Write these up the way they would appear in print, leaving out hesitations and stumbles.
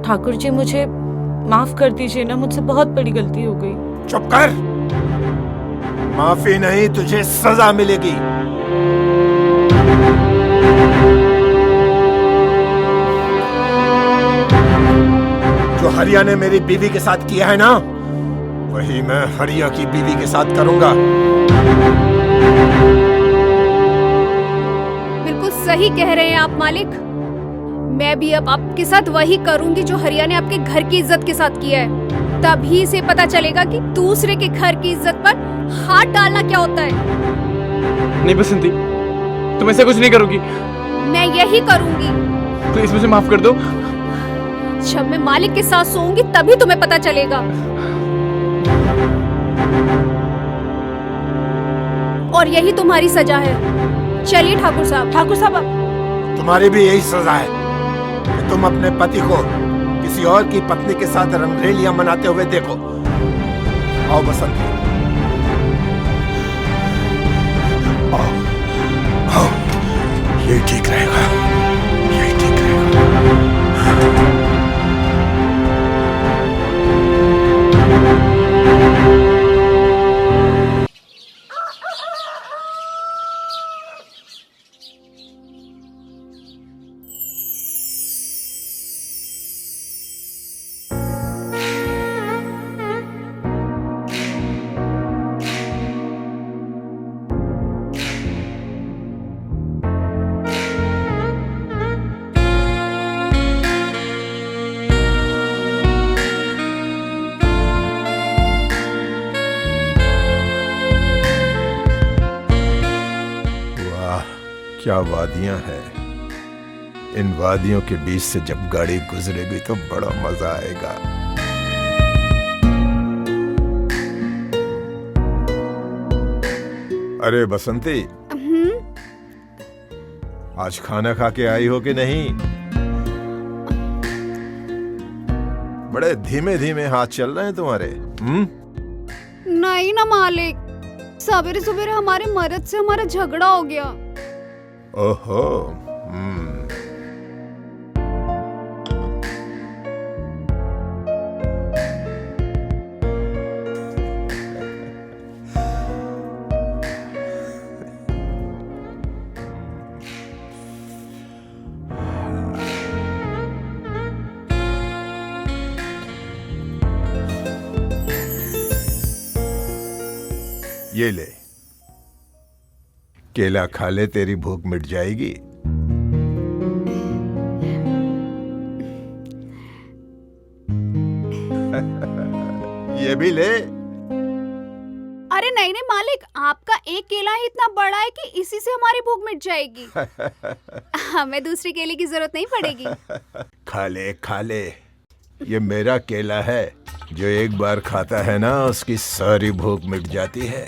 ठाकुर जी मुझे माफ कर दीजिए ना, मुझसे बहुत बड़ी गलती हो गई। चुप कर। माफी नहीं, तुझे सजा मिलेगी। जो हरिया ने मेरी बीवी के साथ किया है ना, वही मैं हरिया की बीवी के साथ करूंगा। बिल्कुल सही कह रहे हैं आप मालिक। मैं भी अब आपके साथ वही करूंगी जो हरिया ने आपके घर की इज्जत के साथ किया है। तभी से पता चलेगा कि दूसरे के घर की इज्जत पर हाथ डालना क्या होता है। नहीं बसंती, तुम ऐसा कुछ नहीं करोगी। मैं यही करूंगी। प्लीज मुझे माफ कर दो। जब मैं मालिक के साथ सोऊंगी तभी तुम्हें पता चलेगा। और यही तुम्हारी सजा है। चलिए ठाकुर साहब। ठाकुर साहब तुम्हारी भी यही सजा है कि तुम अपने पति को किसी और की पत्नी के साथ रंगरेलियां मनाते हुए देखो। आओ बसंती, आओ, आओ, ये ठीक रहेगा, ये ठीक रहेगा। क्या वादियां हैं। इन वादियों के बीच से जब गाड़ी गुजरेगी तो बड़ा मजा आएगा। अरे बसंती, आज खाना खा के आई हो कि नहीं? बड़े धीमे धीमे हाथ चल रहे हैं तुम्हारे। नहीं ना मालिक, सवेरे सवेरे हमारे मर्द से हमारा झगड़ा हो गया। ओहो। ये ले, केला खा ले, तेरी भूख मिट जाएगी। ये भी ले। अरे नहीं नहीं मालिक, आपका एक केला ही इतना बड़ा है कि इसी से हमारी भूख मिट जाएगी। हमें दूसरी केले की जरूरत नहीं पड़ेगी। खा ले, खा ले। ये मेरा केला है, जो एक बार खाता है ना उसकी सारी भूख मिट जाती है।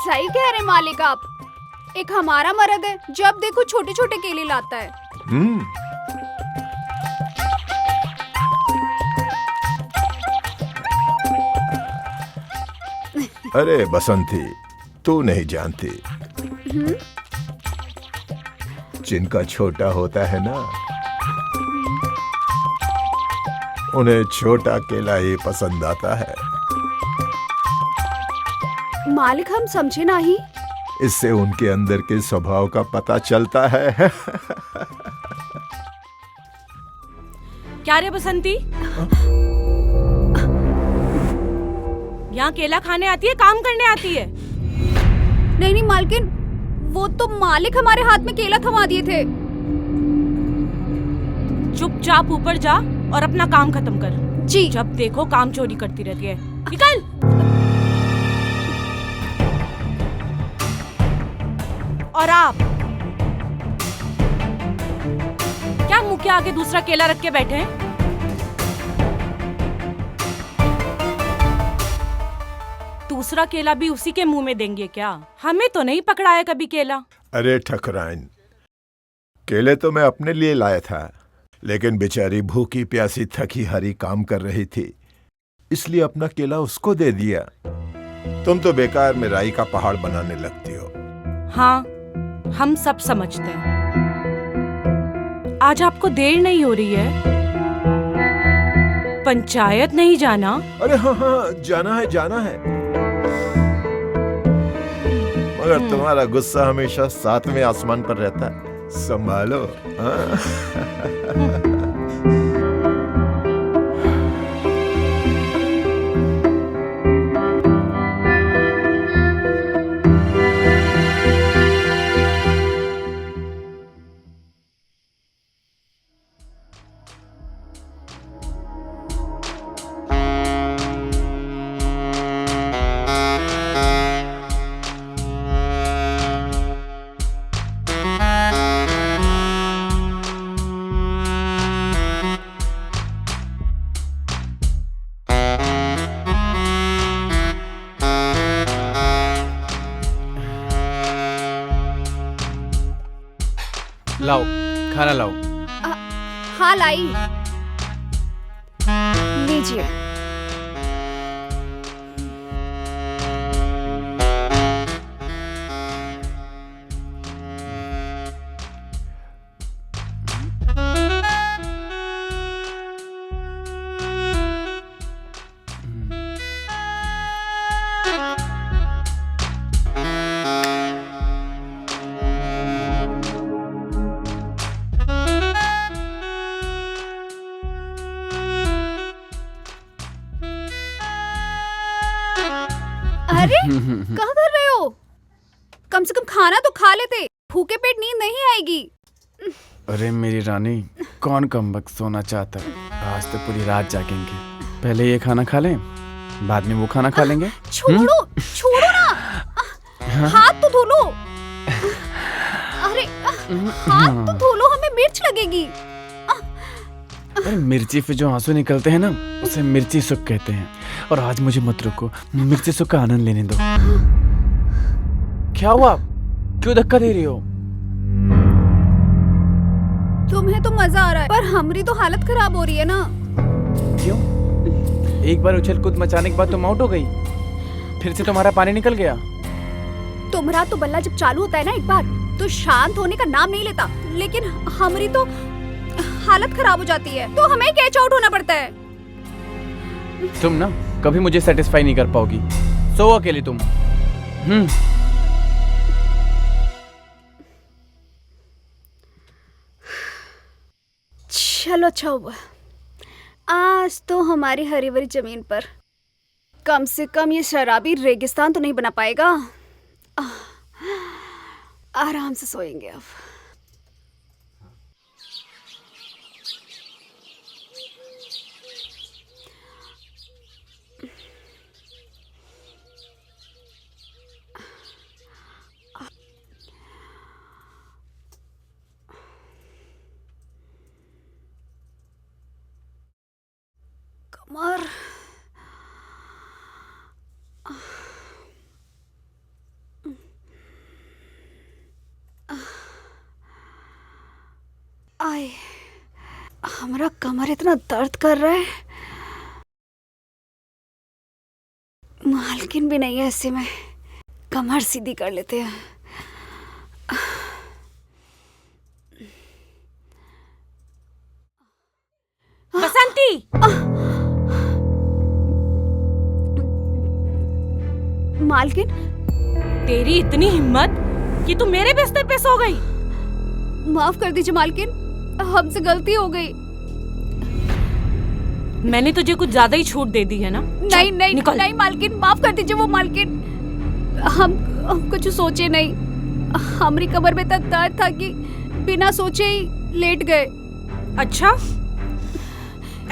सही कह रहे मालिक आप। एक हमारा मर्द है, जब देखो छोटे छोटे केले लाता है। अरे बसंती, तू नहीं जानती, जिनका छोटा होता है ना, उन्हें छोटा केला ही पसंद आता है। मालिक हम समझे नहीं। इससे उनके अंदर के स्वभाव का पता चलता है। क्या रे बसंती, यहाँ केला खाने आती है, काम करने आती है? नहीं नहीं मालकिन, वो तो मालिक हमारे हाथ में केला थमा दिए थे। चुपचाप ऊपर जा और अपना काम खत्म कर। जी। जब देखो काम चोरी करती रहती है। निकल। और आप क्या मुंह के आगे दूसरा केला रख के बैठे हैं? दूसरा केला भी उसी के मुंह में देंगे क्या? हमें तो नहीं पकड़ाया कभी केला। अरे ठकराइन, केले तो मैं अपने लिए लाया था, लेकिन बेचारी भूखी प्यासी थकी हारी काम कर रही थी, इसलिए अपना केला उसको दे दिया। तुम तो बेकार में राई का पहाड़ बनाने लगती हो। हाँ, हम सब समझते हैं। आज आपको देर नहीं हो रही है? पंचायत नहीं जाना? अरे हाँ हाँ, जाना है। मगर तुम्हारा गुस्सा हमेशा सातवें आसमान पर रहता है, संभालो। हाँ? लाओ, खाना लाओ। हाँ लाई, लीजिए। अरे क्या कर रहे हो? कम से कम खाना तो खा लेते, भूखे पेट नींद नहीं आएगी। अरे मेरी रानी, कौन कमबख्त सोना चाहता? आज तो पूरी रात जागेंगे। पहले ये खाना खा लें, बाद में वो खाना खा लेंगे। छोड़ो ना, हाथ तो धो लो। अरे हाथ तो धो लो, हमें मिर्च लगेगी। अरे मिर्ची पे जो आंसू निकलते हैं ना, उसे मिर्ची सुख कहते हैं। और आज मुझे मत रोको, मिर्ची सुख का आनंद लेने दो। क्या हुआ? क्यों धक्का दे रही हो? तुम्हें तो मजा आ रहा है, पर हमारी तो हालत खराब हो रही है ना। क्यों? एक बार उछल कूद मचाने के बाद तुम आउट हो गई, फिर से तुम्हारा पानी निकल गया। तुम्हारा तो बल्ला जब चालू होता है ना एक बार, तो शांत होने का नाम नहीं लेता। लेकिन हमारी तो हालत खराब हो जाती है, तो हमें कैच आउट होना पड़ता है। तुम ना कभी मुझे सेटिस्फाई नहीं कर पाओगी। सो अकेली तुम। चलो अच्छा हुआ, आज तो हमारी हरी भरी जमीन पर कम से कम ये शराबी रेगिस्तान तो नहीं बना पाएगा। आराम से सोएंगे अब। कमर, आए, हमारा कमर इतना दर्द कर रहा है। मालकिन भी नहीं है, ऐसे में कमर सीधी कर लेते हैं। बसंती, मालकिन, तेरी इतनी हिम्मत कि तू मेरे बिस्तर पे सो गई। माफ कर दीजिए मालकिन, हमसे गलती हो गई। मैंने तुझे कुछ ज्यादा ही छूट दे दी है ना? नहीं नहीं निकल। नहीं मालकिन, माफ कर दीजिए। वो मालकिन, हम कुछ सोचे नहीं। हमारी कमर में इतना दर्द था कि बिना सोचे ही लेट गए। अच्छा,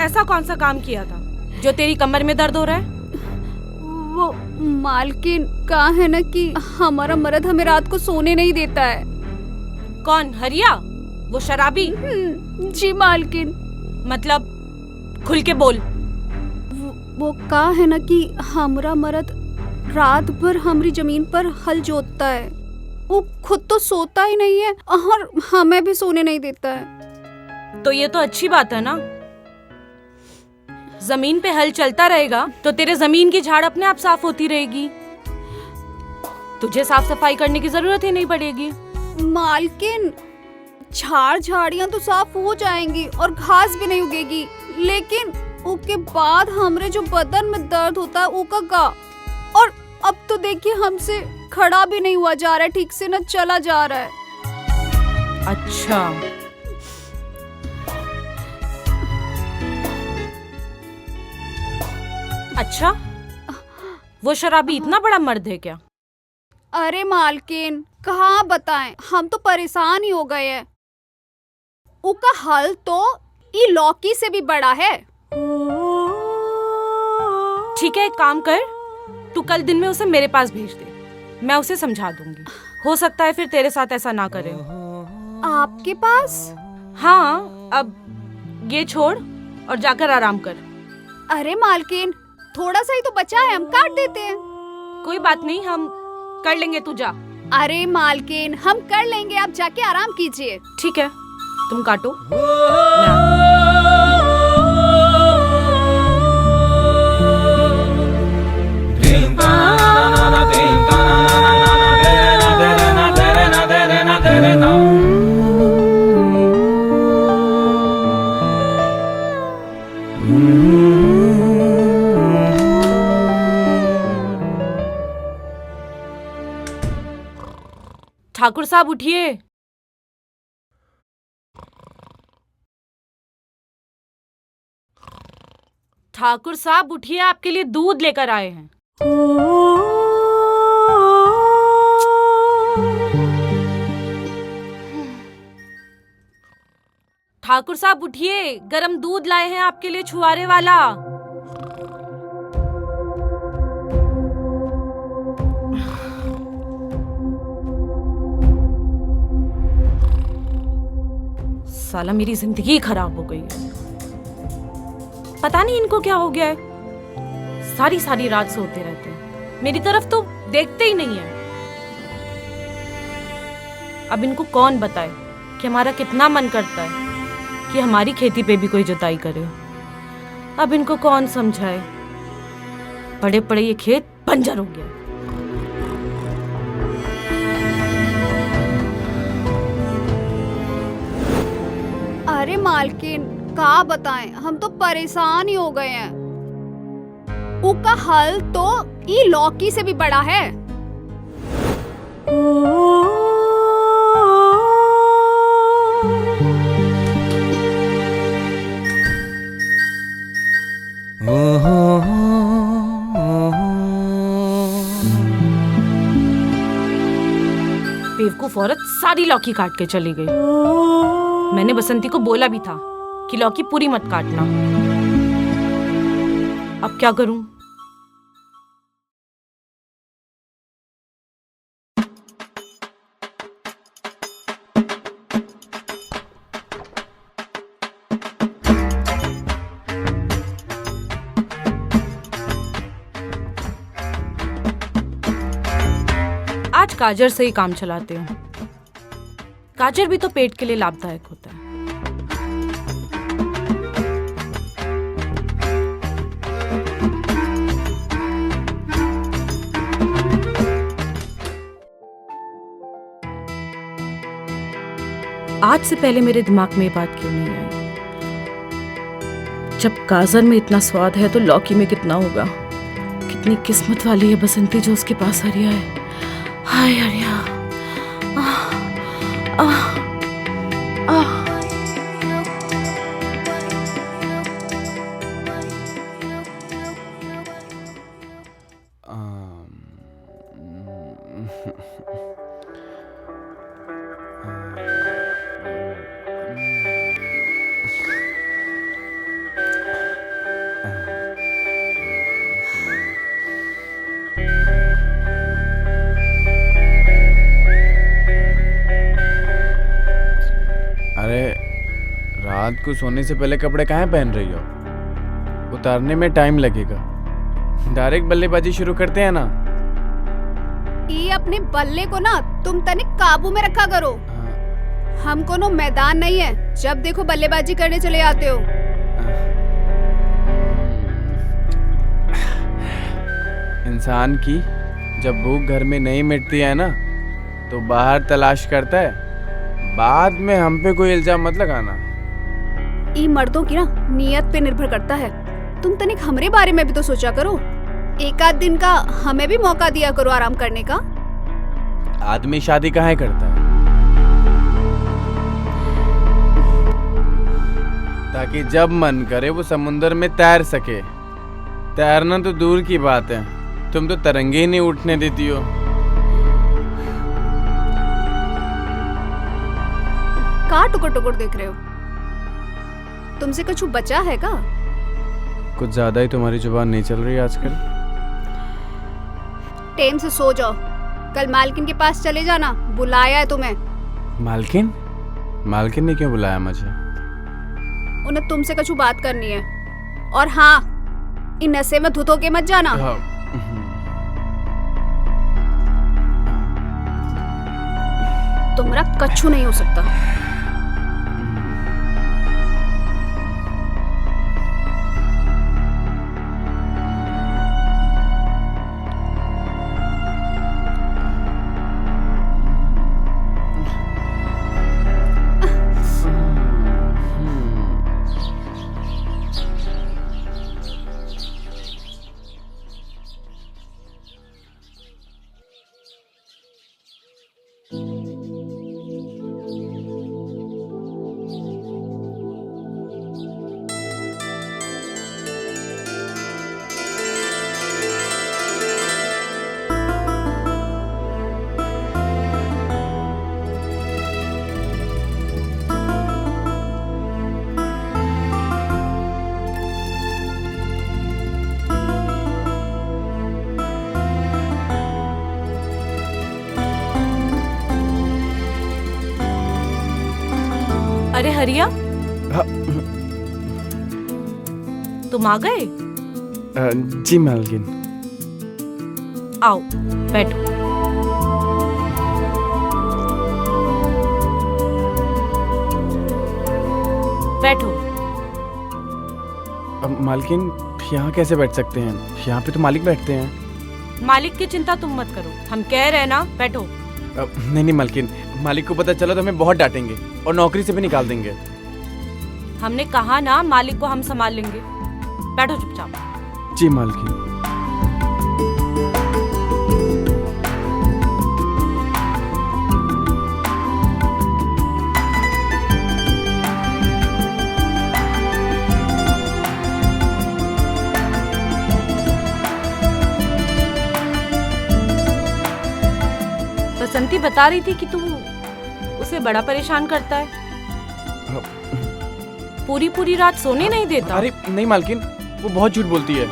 ऐसा कौन सा काम किया था जो तेरी कमर में दर्द हो रहा है? वो मालकिन, कहा है ना कि हमारा मर्द हमें रात को सोने नहीं देता है। कौन? हरिया, वो शराबी? जी मालकिन। मतलब खुल के बोल। वो कहा है ना कि हमारा मर्द रात भर हमारी जमीन पर हल जोतता है। वो खुद तो सोता ही नहीं है और हमें भी सोने नहीं देता है। तो ये तो अच्छी बात है ना। जमीन पे हल चलता रहेगा तो तेरे जमीन की झाड़ अपने आप साफ होती रहेगी, तुझे साफ सफाई करने की जरूरत ही नहीं पड़ेगी। मालकिन, झाड़ियां तो साफ हो जाएंगी और घास भी नहीं उगेगी, लेकिन उसके बाद हमरे जो बदन में दर्द होता है वो का। और अब तो देखिए हमसे खड़ा भी नहीं हुआ जा रहा है ठीक से, ना चला जा रहा है। अच्छा, अच्छा, वो शराबी इतना बड़ा मर्द है क्या? अरे मालकिन, कहाँ बताएं, हम तो परेशान ही हो गए हैं। उसका हल तो ई लौकी से भी बड़ा है। ठीक है, एक काम कर, तू कल दिन में उसे मेरे पास भेज दे, मैं उसे समझा दूंगी। हो सकता है फिर तेरे साथ ऐसा ना करे। आपके पास? हाँ, अब ये छोड़ और जाकर आराम कर। अरे मालकिन, थोड़ा सा ही तो बचा है, हम काट देते हैं। कोई बात नहीं, हम कर लेंगे, तू जा। अरे मालकिन, हम कर लेंगे, आप जाके आराम कीजिए। ठीक है, तुम काटो, मैं आती हूँ। ठाकुर साहब उठिए। ठाकुर साहब उठिए, आपके लिए दूध लेकर आए हैं। ठाकुर साहब उठिए, गरम दूध लाए हैं आपके लिए, छुआरे वाला। साला मेरी जिंदगी खराब हो गई है। पता नहीं इनको क्या हो गया है, सारी सारी रात सोते रहते हैं, मेरी तरफ तो देखते ही नहीं है। अब इनको कौन बताए कि हमारा कितना मन करता है कि हमारी खेती पे भी कोई जुताई करे। अब इनको कौन समझाए, पड़े पड़े ये खेत बंजर हो गया। अरे मालकिन, क्या बताएं, हम तो परेशान ही हो गए हैं। उसका हल तो ई लौकी से भी बड़ा है। बेवकूफ औरत सारी लौकी काट के चली गई। मैंने बसंती को बोला भी था कि लौकी पूरी मत काटना। अब क्या करूं? आज गाजर से ही काम चलाते हैं। गाजर भी तो पेट के लिए लाभदायक होता है। आज से पहले मेरे दिमाग में ये बात क्यों नहीं आई? जब गाजर में इतना स्वाद है तो लौकी में कितना होगा। कितनी किस्मत वाली है बसंती जो उसके पास हरिया है। हाय हरिया। अरे रात को सोने से पहले कपड़े कहाँ पहन रही हो? उतारने में टाइम लगेगा। डायरेक्ट बल्लेबाजी शुरू करते हैं ना। ये अपने बल्ले को ना तुम तनिक काबू में रखा करो। हम कोनो मैदान नहीं है, जब देखो बल्लेबाजी करने चले आते हो। इंसान की जब भूख घर में नहीं मिटती है ना तो बाहर तलाश करता है। बाद में हम पे कोई इल्जाम मत लगाना। ई मर्दों की ना नियत पे निर्भर करता है। तुम तनिक हमरे बारे में भी तो सोचा करो। एक आध दिन का हमें भी मौका दिया करो आराम करने का। आदमी शादी काहे करता है? ताकि जब मन करे वो समुंदर में तैर सके। तैरना तो दूर की बात है, तुम तो तरंगे ही नहीं उठने देती हो। का टुकुर टुकुर देख रहे हो? तुमसे कुछ बचा है का? कुछ ज्यादा ही तुम्हारी जुबान नहीं चल रही आजकल। टाइम से सो जाओ, कल मालकिन के पास चले जाना, बुलाया है तुम्हें। मालकिन? मालकिन ने क्यों बुलाया मुझे? उन्हें तुमसे कुछ बात करनी है। और हाँ, इन नशे में धुत होके मत जाना। हाँ। तुम्हारा कच्छू नहीं हो सकता। अरे हरिया, हाँ। तुम आ गए? जी मालकिन। आओ बैठो। बैठो। मालकिन यहाँ कैसे बैठ सकते हैं? यहाँ पे तो मालिक बैठते हैं। मालिक की चिंता तुम मत करो, हम कह रहे हैं ना, बैठो। नहीं नहीं मालकिन, मालिक को पता चला तो हमें बहुत डांटेंगे और नौकरी से भी निकाल देंगे। हमने कहा ना, मालिक को हम संभाल लेंगे। बैठो चुपचाप। जी मालकिन। बसंती बता रही थी कि तू उसे बड़ा परेशान करता है, पूरी पूरी रात सोने नहीं देता। अरे नहीं मालकिन, वो बहुत झूठ बोलती है।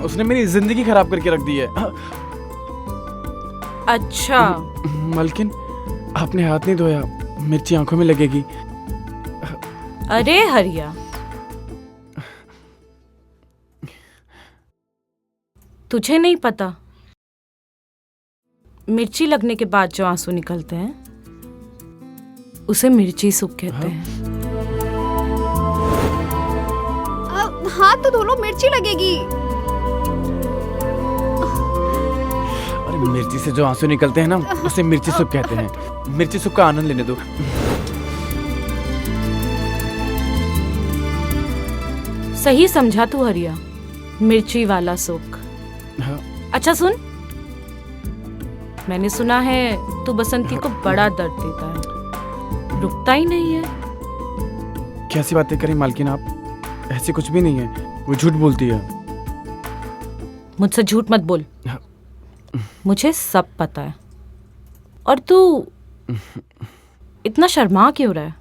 उसने मेरी जिंदगी खराब करके रख दी है। अच्छा। मालकिन आपने हाथ नहीं धोया, मिर्ची आंखों में लगेगी। अरे हरिया, तुझे नहीं पता, मिर्ची लगने के बाद जो आंसू निकलते हैं उसे मिर्ची सूख कहते हैं। हाथ तो धो लो, मिर्ची लगेगी। अरे मिर्ची से जो आंसू निकलते हैं ना उसे मिर्ची सूख कहते हैं। मिर्ची सूख का आनंद लेने दो। सही समझा तू हरिया, मिर्ची वाला सुख। हाँ। अच्छा सुन, मैंने सुना है तू बसंती को बड़ा दर्द देता है, रुकता ही नहीं है। कैसी बातें करें मालकिन आप? ऐसे कुछ भी नहीं है, वो झूठ बोलती है। मुझसे झूठ मत बोल, हाँ। मुझे सब पता है। और तू इतना शर्मा क्यों रहा है?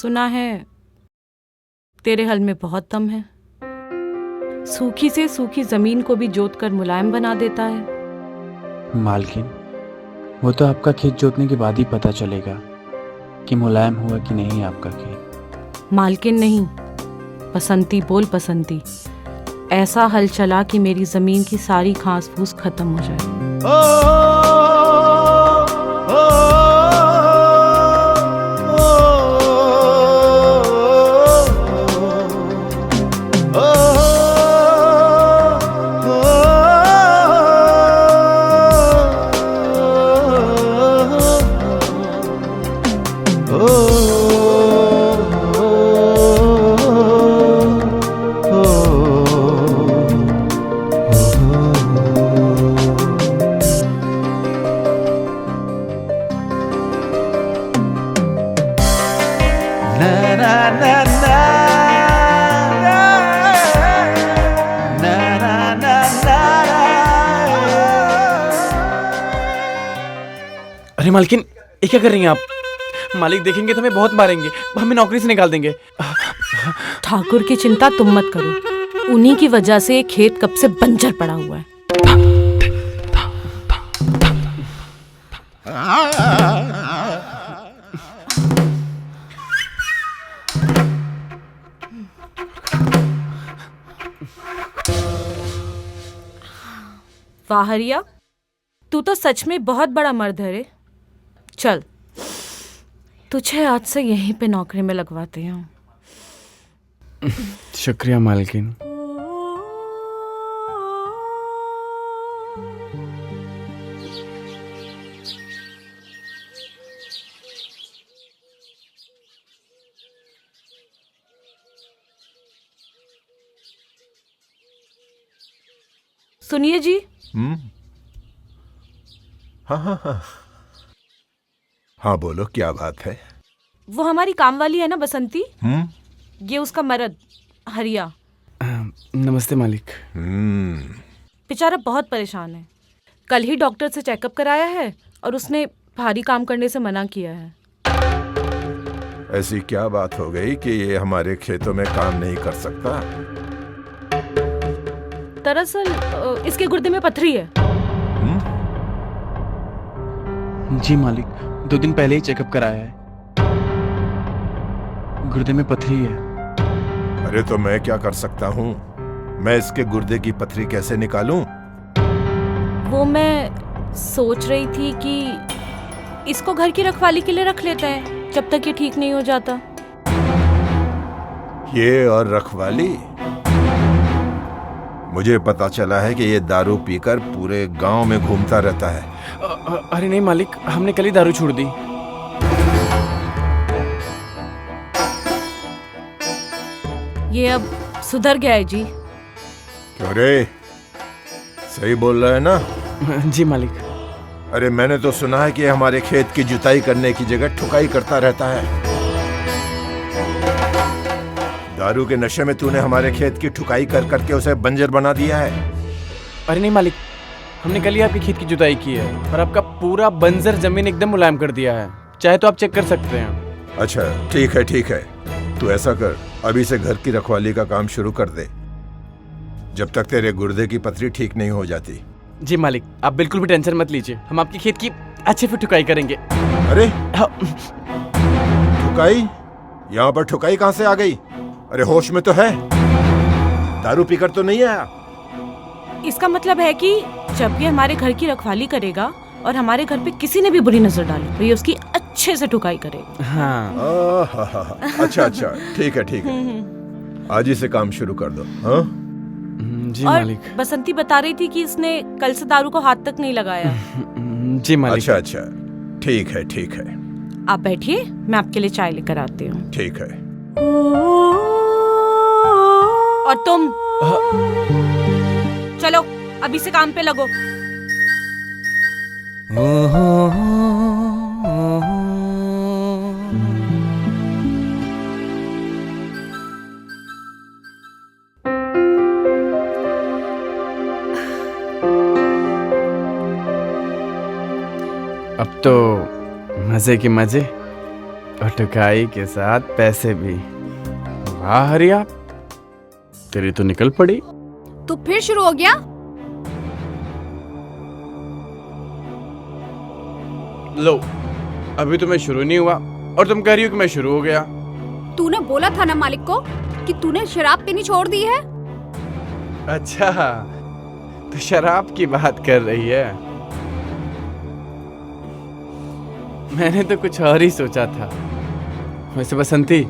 सुना है तेरे हल में बहुत दम है। सूखी से सूखी जमीन को भी जोत कर मुलायम बना देता है। मालकिन, वो तो आपका खेत जोतने के बाद ही पता चलेगा कि मुलायम हुआ कि नहीं आपका खेत। मालकिन नहीं, बसंती बोल बसंती। ऐसा हल चला कि मेरी जमीन की सारी घास फूस खत्म हो जाए। अरे मालकिन, ये क्या कर रही हैं आप? मालिक देखेंगे तो हमें बहुत मारेंगे, हमें नौकरी से निकाल देंगे। ठाकुर की चिंता तुम मत करो, उन्हीं की वजह से ये खेत कब से बंजर पड़ा हुआ है। वाह हरिया, तू तो सच में बहुत बड़ा मर्द है रे। चल, तुझे आज से यहीं पे नौकरी में लगवाते हैं। शुक्रिया मालकिन। सुनिए जी। हाँ हाँ हाँ हाँ, बोलो क्या बात है? वो हमारी काम वाली है ना बसंती, ये उसका मर्द हरिया। नमस्ते मालिक। बेचारा बहुत परेशान है। कल ही डॉक्टर से चेकअप कराया है और उसने भारी काम करने से मना किया है। ऐसी क्या बात हो गई कि ये हमारे खेतों में काम नहीं कर सकता? दरअसल इसके गुर्दे में पथरी है। जी मालिक, 2 दिन पहले ही चेकअप कराया है, गुर्दे में पथरी है। अरे तो मैं क्या कर सकता हूँ? मैं इसके गुर्दे की पथरी कैसे निकालूं? वो मैं सोच रही थी कि इसको घर की रखवाली के लिए रख लेते हैं जब तक ये ठीक नहीं हो जाता। ये और रखवाली? मुझे पता चला है कि ये दारू पीकर पूरे गांव में घूमता रहता है। अरे नहीं मालिक, हमने कल ही दारू छोड़ दी। ये अब सुधर गया है जी। क्यों रे, सही बोल रहा है ना? जी मालिक। अरे मैंने तो सुना है कि हमारे खेत की जुताई करने की जगह ठुकाई करता रहता है। दारू के नशे में तूने हमारे खेत की ठुकाई कर करके उसे बंजर बना दिया है। अरे नहीं मालिक, हमने कल ही आपके खेत की जुताई की है और आपका पूरा बंजर जमीन एकदम मुलायम कर दिया है। चाहे तो आप चेक कर सकते हैं। अच्छा ठीक है ठीक है, तू ऐसा कर, अभी से घर की रखवाली का काम शुरू कर दे जब तक तेरे गुर्दे की पथरी ठीक नहीं हो जाती। जी मालिक, आप बिल्कुल भी टेंशन मत लीजिए, हम आपकी खेत की अच्छे से ठुकाई करेंगे। अरे ठुकाई? यहाँ पर ठुकाई कहाँ से आ गई? अरे होश में तो है, दारू पीकर तो नहीं आया। इसका मतलब है कि जब ये हमारे घर की रखवाली करेगा और हमारे घर पे किसी ने भी बुरी नजर डाली तो ये उसकी अच्छे से ठुकाई करेगा। हाँ। अच्छा अच्छा, ठीक है, आज ही से काम शुरू कर दो। हाँ जी और मालिक। बसंती बता रही थी कि इसने कल से दारू को हाथ तक नहीं लगाया। जी मालिक। अच्छा, ठीक है। आप बैठिए, मैं आपके लिए चाय लेकर आती हूँ। ठीक है। और तुम चलो अभी से काम पे लगो। अब तो मजे के मजे। और टुकाई के साथ पैसे भी। वाह हरिया, तेरी तो निकल पड़ी। तो फिर शुरू हो गया? लो, अभी तो मैं शुरू नहीं हुआ और तुम कह रही हो कि मैं शुरू हो गया। तूने बोला था ना मालिक को कि तूने शराब पीनी छोड़ दी है। अच्छा, तो शराब की बात कर रही है। मैंने तो कुछ और ही सोचा था। वैसे बसंती,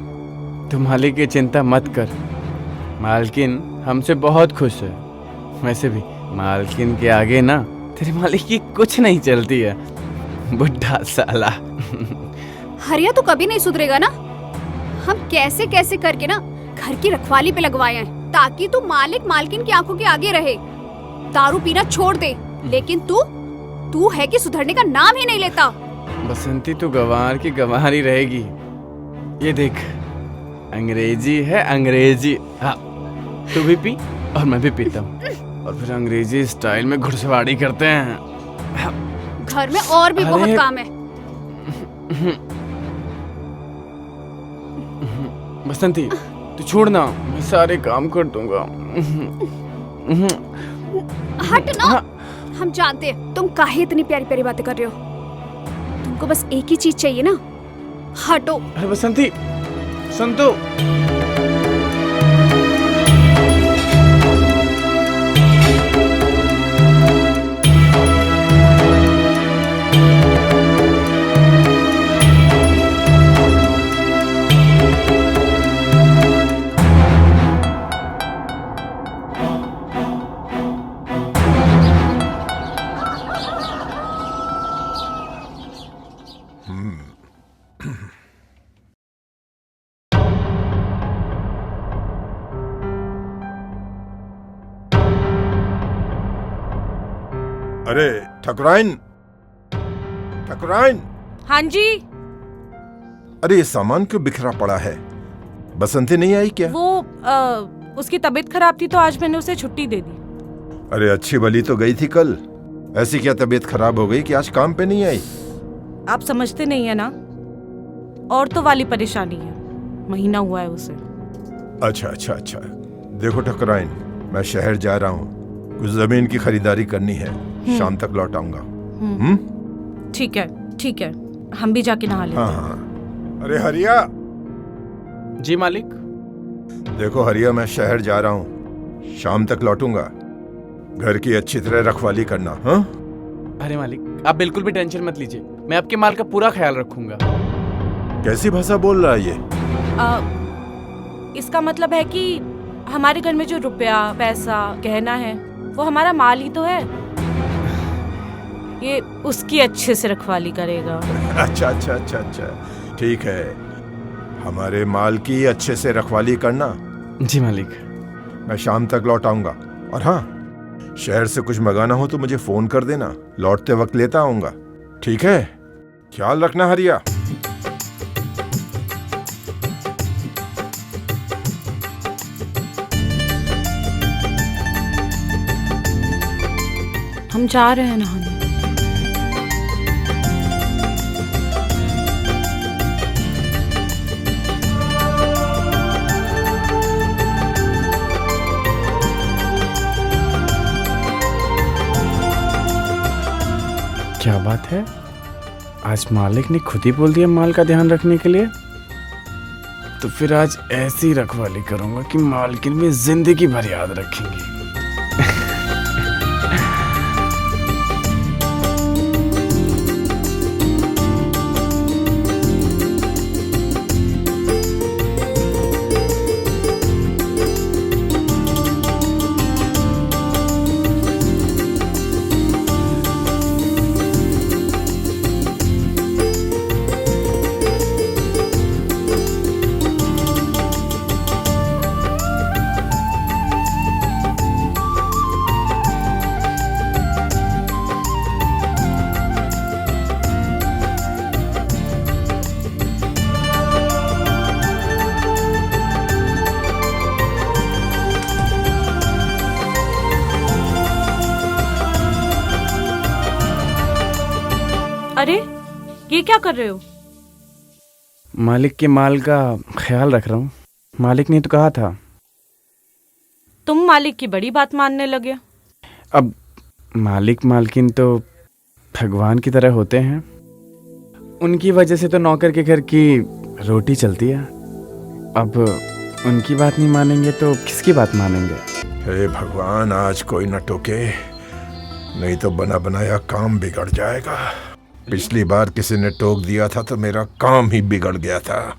तुम मालिक की चिंता मत कर, मालकिन हमसे बहुत खुश है। वैसे भी मालकिन के आगे ना तेरे मालिक की कुछ नहीं चलती है, बुढ़ा साला। हरिया तो कभी नहीं सुधरेगा ना। हम कैसे कैसे करके ना घर की रखवाली पे लगवाए हैं ताकि तू मालिक मालकिन की आंखों के आगे रहे, दारू पीना छोड़ दे। लेकिन तू है कि सुधरने का नाम ही नहीं लेता। बसंती, तू गंवार की गंवार ही रहेगी। ये देख, अंग्रेजी है अंग्रेजी। हाँ, तू भी पी और मैं भी पीता हूँ, और फिर अंग्रेजी स्टाइल में घुड़सवारी करते हैं। घर में और भी बहुत काम है। बसंती, तू छोड़ ना, मैं सारे काम कर दूंगा। हट ना। हम जानते हैं तुम काहे इतनी प्यारी प्यारी बातें कर रहे हो। तुमको बस एक ही चीज चाहिए ना, हटो। अरे बसंती, सुन तो। अरे ठकुराइन, ठकुराइन, हाँ जी। अरे ये सामान क्यों बिखरा पड़ा है? बसंती नहीं आई क्या? वो उसकी तबीयत खराब थी तो आज मैंने उसे छुट्टी दे दी। अरे अच्छी भली तो गई थी कल, ऐसी क्या तबीयत खराब हो गई कि आज काम पे नहीं आई? आप समझते नहीं है ना, और तो वाली परेशानी है, महीना हुआ है उसे। अच्छा अच्छा अच्छा, देखो ठकुराइन, मैं शहर जा रहा हूँ, कुछ जमीन की खरीदारी करनी है, शाम तक लौट आऊंगा। ठीक है ठीक है, हम भी जाके नहा लेते हाँ हैं। हाँ। अरे हरिया, जी मालिक। देखो हरिया, मैं शहर जा रहा हूँ, शाम तक लौटूंगा, घर की अच्छी तरह रखवाली करना। हाँ? अरे मालिक, आप बिल्कुल भी टेंशन मत लीजिए, मैं आपके माल का पूरा ख्याल रखूंगा। कैसी भाषा बोल रहा है ये? इसका मतलब है कि हमारे घर में जो रुपया पैसा गहना है वो हमारा माल ही तो है, ये उसकी अच्छे से रखवाली करेगा। अच्छा अच्छा अच्छा अच्छा, ठीक है, हमारे माल की अच्छे से रखवाली करना। जी मालिक। मैं शाम तक लौट आऊंगा, और हाँ, शहर से कुछ मंगाना हो तो मुझे फोन कर देना, लौटते वक्त लेता आऊंगा। ठीक है, ख्याल रखना हरिया। हम जा रहे हैं नहाने। क्या बात है, आज मालिक ने खुद ही बोल दिया माल का ध्यान रखने के लिए। तो फिर आज ऐसी रखवाली करूंगा कि मालकिन में जिंदगी भर याद रखेंगी। अरे ये क्या कर रहे हो? मालिक के माल का ख्याल रख रहा हूँ। मालिक ने तो कहा था। तुम मालिक की बड़ी बात मानने लगे। अब मालिक मालकिन तो भगवान की तरह होते हैं। उनकी वजह से तो नौकर के घर की रोटी चलती है। अब उनकी बात नहीं मानेंगे तो किसकी बात मानेंगे? हे भगवान, आज कोई न टोके, नहीं तो बना बनाया काम बिगड़ जाएगा। पिछली बार किसी ने टोक दिया था तो मेरा काम ही बिगड़ गया था।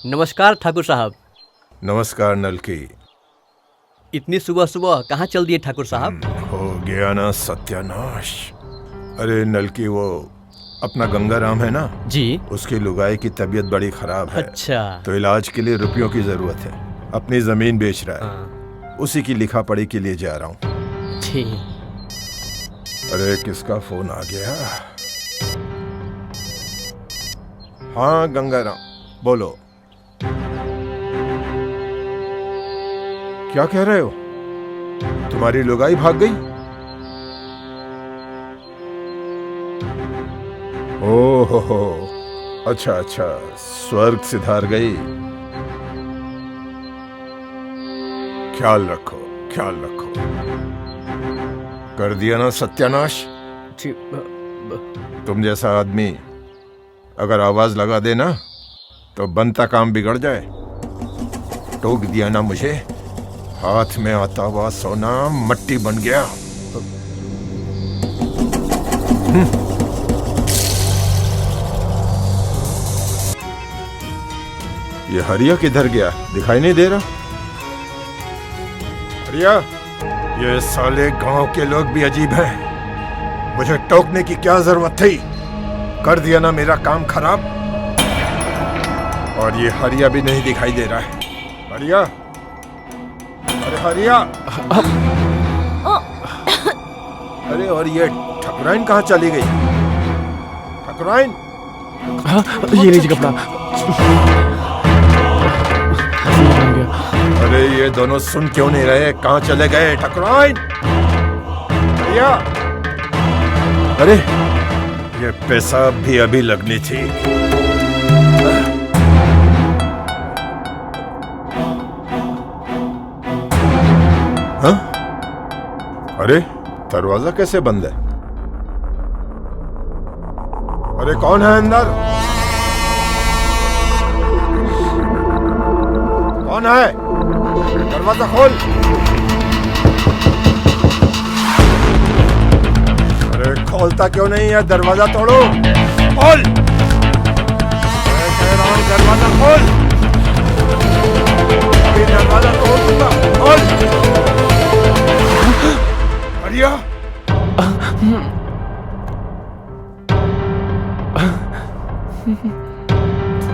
नमस्कार ठाकुर साहब। नमस्कार नलकी। इतनी सुबह सुबह कहाँ चल दिए ठाकुर साहब? हो गया ना सत्यानाश। अरे नलकी, वो अपना गंगाराम है ना जी, उसकी लुगाई की तबीयत बड़ी खराब है। अच्छा। तो इलाज के लिए रुपयों की जरूरत है। अपनी जमीन बेच रहा है। हाँ। उसी की लिखा पढ़ी के लिए जा रहा हूँ। ठीक। अरे किसका फोन आ गया? हाँ गंगाराम, बोलो। क्या कह रहे हो? तुम्हारी लुगाई भाग गई? ओहो, अच्छा अच्छा, स्वर्ग सिधार गई। ख्याल रखो, ख्याल रखो। कर दिया ना सत्यानाश। तुम जैसा आदमी अगर आवाज लगा देना तो बनता काम बिगड़ जाए। टोक दिया ना मुझे, हाथ में आता हुआ सोना मट्टी बन गया। ये हरिया किधर गया? दिखाई नहीं दे रहा। हरिया, ये साले गांव के लोग भी अजीब हैं। मुझे टोकने की क्या जरूरत थी? कर दिया ना मेरा काम खराब। और ये हरिया भी नहीं दिखाई दे रहा है। हरिया, अरे हरिया। अरे और ये ठकुराइन कहाँ चली गई? ठकुराइन, हाँ, ये लीजिए कपड़ा। अरे ये दोनों सुन क्यों नहीं रहे? कहाँ चले गए? ठकुराइन, हरिया। अरे ये पैसा भी अभी लगनी थी। हाँ? अरे दरवाजा कैसे बंद है? अरे कौन है अंदर? कौन है? दरवाजा खोल। अरे खोलता क्यों नहीं है? दरवाजा तोड़ो। खोल, मैं कह रहा हूं दरवाजा खोल। अभी दरवाजा तोड़ दूंगा। खोल। हरिया,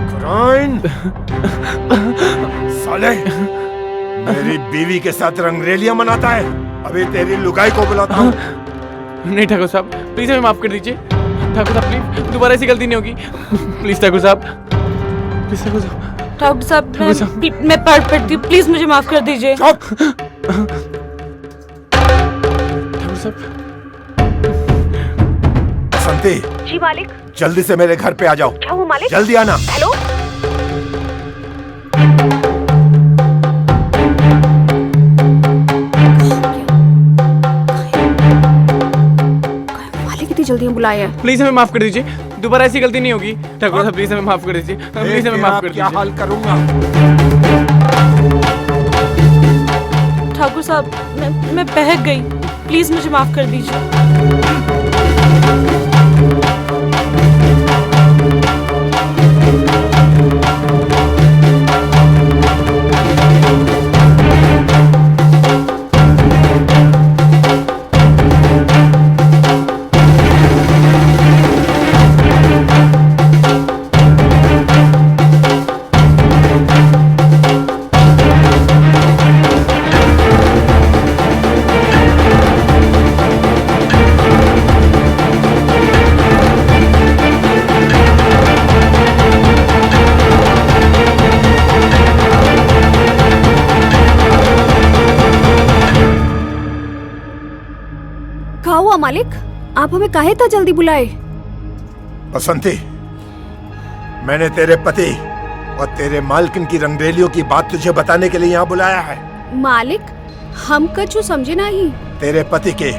ठकुराइन, साले मेरी बीवी के साथ रंगरेलियां मनाता है। अभी तेरी लुगाई को बुलाता हूँ। नहीं ठाकुर साहब, प्लीज हमें माफ कर दीजिए। ठाकुर साहब प्लीज, दोबारा ऐसी गलती नहीं होगी। प्लीज ठाकुर साहब, प्लीज ठाकुर साहब। ठाकुर साहब, मैं पैर पड़ती हूँ, प्लीज मुझे माफ कर दीजिए। चुप। ठाकुर साहब। बसंती, जी मालिक। जल्दी से मेरे घर पे आ जाओ। क्या हुआ मालिक? जल्दी आना। हेलो। मालिक इतनी जल्दी बुलाया है। प्लीज हमें माफ कर दीजिए, दोबारा ऐसी गलती नहीं होगी। ठाकुर साहब प्लीज हमें माफ कर दीजिए। प्लीज हमें माफ कर क्या दीजिए। हाल करूंगा? ठाकुर साहब, मैं बहक गई, प्लीज मुझे माफ कर दीजिए। क्या हुआ मालिक? आप हमें काहे इतना जल्दी बुलाए? बसंती, मैंने तेरे पति और तेरे मालकिन की रंगरेलियों की बात तुझे बताने के लिए यहाँ बुलाया है। मालिक, हम कछु समझे नहीं। तेरे पति के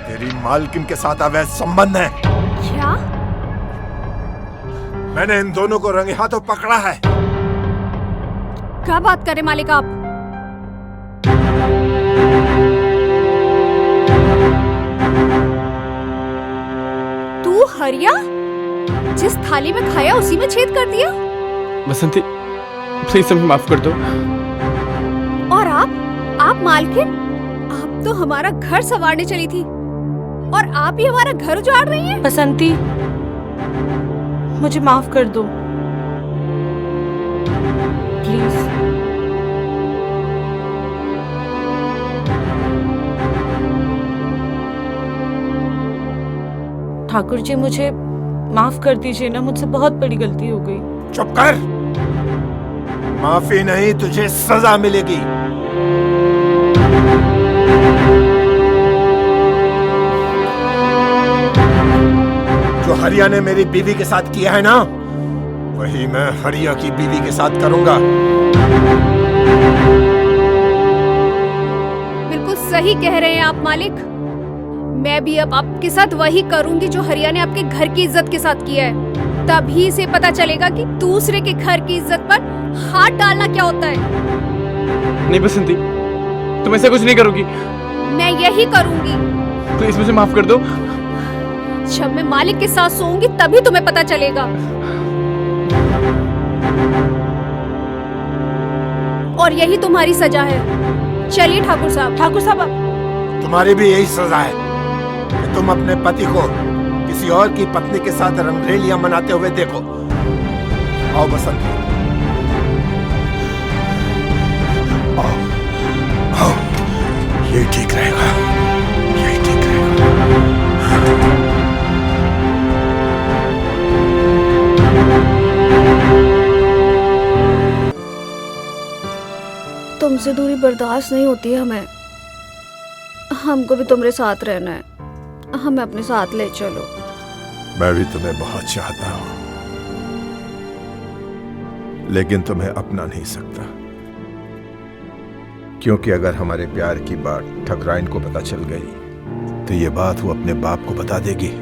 तेरी मालकिन के साथ अवैध संबंध है। क्या? मैंने इन दोनों को रंगे हाथों पकड़ा है। क्या बात करें मालिक आप? तू हरिया, जिस थाली में खाया उसी में छेद कर दिया? बसंती, प्लीज हमें माफ कर दो। और आप मालकिन, आप तो हमारा घर संवारने चली थी और आप ही हमारा घर उजाड़ रही हैं। बसंती, मुझे माफ कर दो प्लीज। ठाकुर जी, मुझे माफ कर दीजिए ना, मुझसे बहुत बड़ी गलती हो गई। चुप कर। माफी नहीं, तुझे सजा मिलेगी। जो हरिया ने मेरी बीवी के साथ किया है ना, वही मैं हरिया की बीवी के साथ करूंगा। बिल्कुल सही कह रहे हैं आप मालिक। मैं भी अब आपके साथ वही करूंगी जो हरिया ने आपके घर की इज्जत के साथ किया है। तभी से पता चलेगा कि दूसरे के घर की इज्जत पर हाथ डालना क्या होता है। नहीं बसंती, तुम ऐसा कुछ नहीं करोगी। मैं यही करूंगी। प्लीज मुझे माफ कर दो। जब मैं मालिक के साथ सोऊंगी तभी तुम्हें पता चलेगा। और यही तुम्हारी सजा है। चलिए ठाकुर साहब। ठाकुर साहब, तुम्हारी भी यही सजा है कि तुम अपने पति को किसी और की पत्नी के साथ रंगरेलियां मनाते हुए देखो। आओ बसंती, आओ, आओ, ये ठीक रहेगा, ये ठीक रहेगा। तुमसे दूरी बर्दाश्त नहीं होती है हमें। हमको भी तुम्हारे साथ रहना है। हमें अपने साथ ले चलो। मैं भी तुम्हें बहुत चाहता हूं, लेकिन तुम्हें अपना नहीं सकता, क्योंकि अगर हमारे प्यार की बात ठकराइन को पता चल गई तो ये बात वो अपने बाप को बता देगी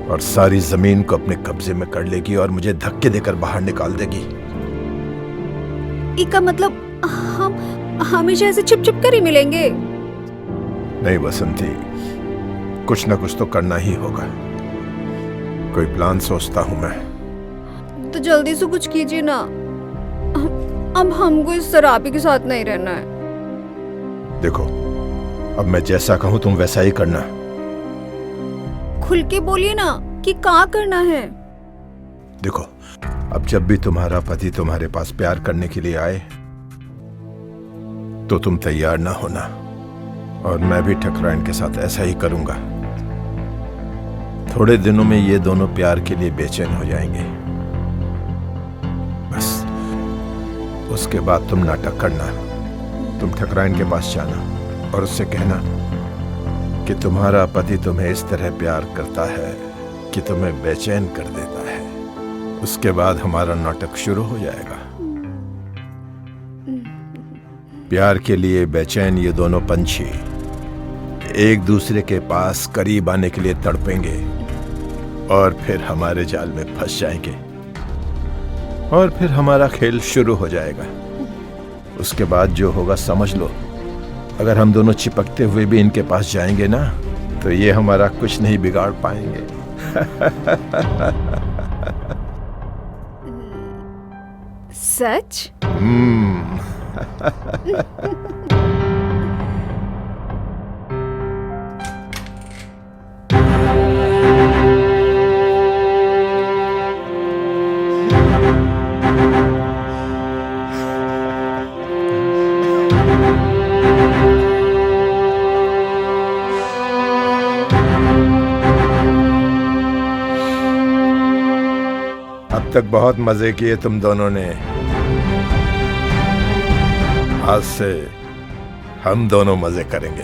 और सारी जमीन को अपने कब्जे में कर लेगी और मुझे धक्के देकर बाहर निकाल देगी। इसका मतलब हम हमेशा ऐसे छिप छिप कर ही मिलेंगे? नहीं बसंती, कुछ ना कुछ तो करना ही होगा। कोई प्लान सोचता हूं मैं। तो जल्दी से कुछ कीजिए ना। अब हमको इस शराबी के साथ नहीं रहना है। देखो, अब मैं जैसा कहूं तुम वैसा ही करना। खुल के बोलिए ना कि क्या करना है। देखो, अब जब भी तुम्हारा पति तुम्हारे पास प्यार करने के लिए आए तो तुम तैयार ना होना, और मैं भी ठकराइन के साथ ऐसा ही करूंगा। थोड़े दिनों में ये दोनों प्यार के लिए बेचैन हो जाएंगे। बस उसके बाद तुम नाटक करना। तुम ठकराइन के पास जाना और उससे कहना कि तुम्हारा पति तुम्हें इस तरह प्यार करता है कि तुम्हें बेचैन कर देता है। उसके बाद हमारा नाटक शुरू हो जाएगा। प्यार के लिए बेचैन ये दोनों पंछी एक दूसरे के पास करीब आने के लिए तड़पेंगे और फिर हमारे जाल में फंस जाएंगे और फिर हमारा खेल शुरू हो जाएगा। उसके बाद जो होगा समझ लो। अगर हम दोनों चिपकते हुए भी इनके पास जाएंगे ना, तो ये हमारा कुछ नहीं बिगाड़ पाएंगे। सच? अब तक बहुत मजे किए तुम दोनों ने। आज से हम दोनों मजे करेंगे।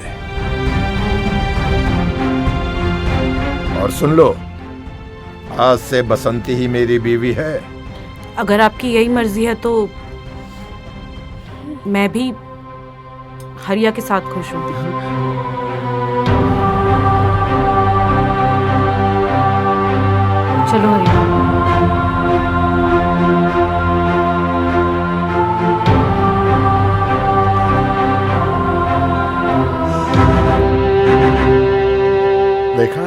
और सुन लो, आज से बसंती ही मेरी बीवी है। अगर आपकी यही मर्जी है तो मैं भी हरिया के साथ खुश हूँ। चलो हरिया। देखा,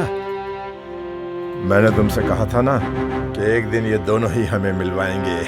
मैंने तुमसे कहा था ना कि एक दिन ये दोनों ही हमें मिलवाएंगे।